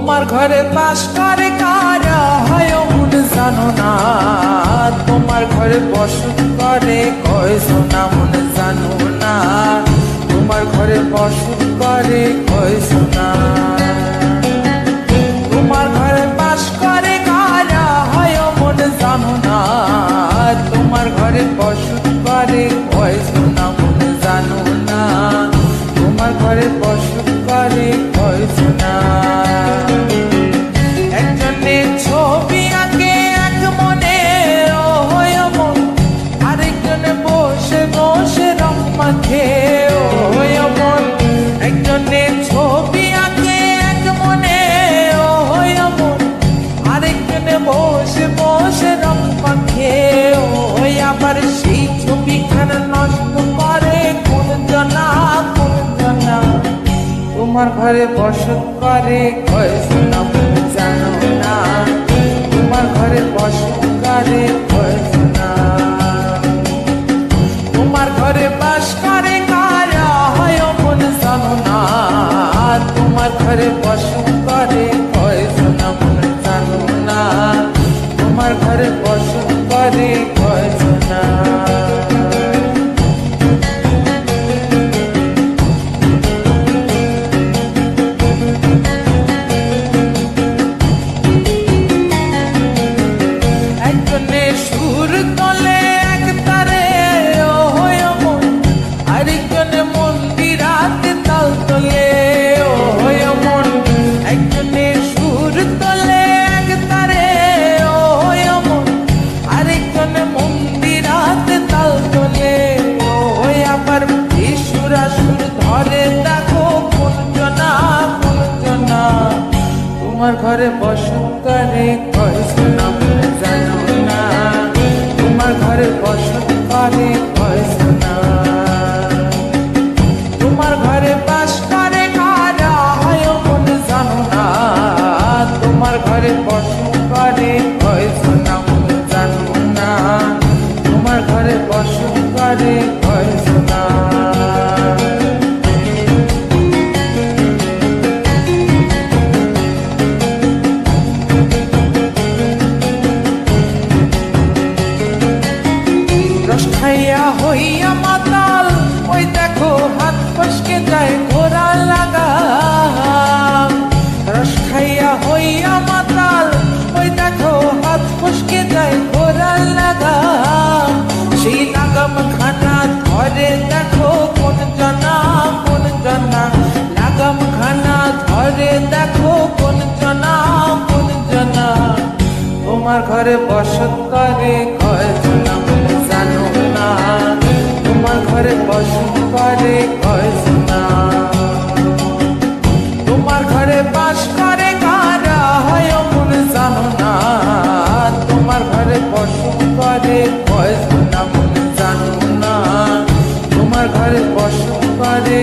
তোমার ঘরে বাস করে কারা হয় মন জানো না, তোমার ঘরে বসত করে কয়জনা মন জানো না, তোমার ঘরে বসত করে কয়জনা। তোমার ঘরে বাস করে কারা হয় মন জানো না, তোমার ঘরে বসত করে কয়জনা মন জানো না, তোমার ঘরে বসত করে কয়জনা। একজনের ছবি আঁকে এক মনে হয় মন, আরেকজনে বসে বসে রং মাখে হয় মন। একজনের ছবি আঁকে এক মনে হয় মন, আরেকজনে বসে বসে রং মাখে হয়। আবার সেই ছবিখানা নষ্ট করে কোন জনা কোন জনা। তোমার ঘরে বসত করে কয়জনা মন জানো না, তোমার ঘরে বসত করে কয়জনা। তোমার ঘরে বাস করে কারা হয় মন জানো না, তোমার ঘরে বসত করে কয়জনা মন জানো না, তোমার ঘরে বসত করে কয়জনা। সুর তলে এক তারে হয় মন, আরেকজনে মন্দিরাতে তাল তলে হয় মন। একজনে সুর তলে এক তারে হয় মন, আরেকজনে মন্দিরাতে তাল তলে হয়। আবার সুরা সুর ধরে দেখো কোন জনা কোন জনা। তোমার ঘরে বসত করে কয়জনা মন জানো না, তোমার ঘরে বসত করে কয়জনা। তোমার ঘরে বাস করে কারা হয় মন জানো না, তোমার ঘরে বসত করে কয়জনা মন জানো না, তোমার ঘরে বসত করে কয়জনা। রস খাইয়া হইয়া মাতাল ওই দেখো হাত ফসকে যায় ঘোরা লাগাম। রস খাইয়া হইয়া মাতাল ওই দেখো হাত ফসকে যায় ঘোরা লাগাম। সেই লাগাম খানা ধরে দেখো কোন জনা কোন জনা। লাগাম খানা ধরে দেখো কোন জনা কোন জনা। তোমার ঘরে বসত করে কয়জনা মন জানো না, তোমার ঘরে বসত করে কয়জনা। তোমার ঘরে বাস করে কারা হয় মন জানো না, তোমার ঘরে বসত করে কয়জনা মন জানো না, তোমার ঘরে বসত করে